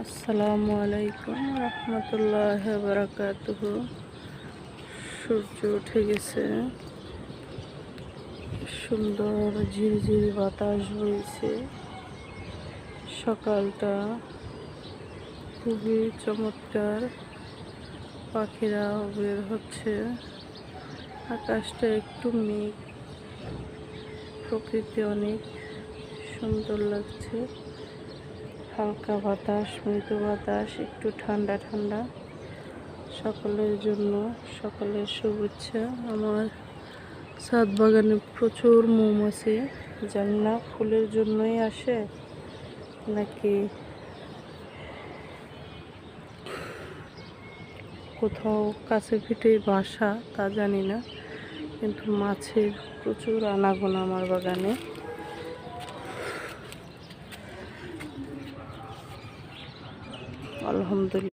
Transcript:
আসসালামু আলাইকুম রহমতুল্লাহ বারাকাতুহু। সূর্য উঠে গেছে, সুন্দর ঝিরিঝিরি বাতাস বইছে। সকালটা খুবই চমৎকার, পাখিরা বের হচ্ছে, আকাশটা একটু মেঘ, প্রকৃতি অনেক সুন্দর লাগছে। হালকা বাতাস, মৃদু বাতাস, একটু ঠান্ডা ঠান্ডা। সকলের জন্য সকলের শুভেচ্ছা। আমার ছাদ বাগানে প্রচুর মৌমাছি, জানি না ফুলের জন্যই আসে নাকি কোথাও কাছে পিঠে বাসা, তা জানি না, কিন্তু মাছের প্রচুর আনাগোনা আমার বাগানে। আলহামদুলিল্লাহ।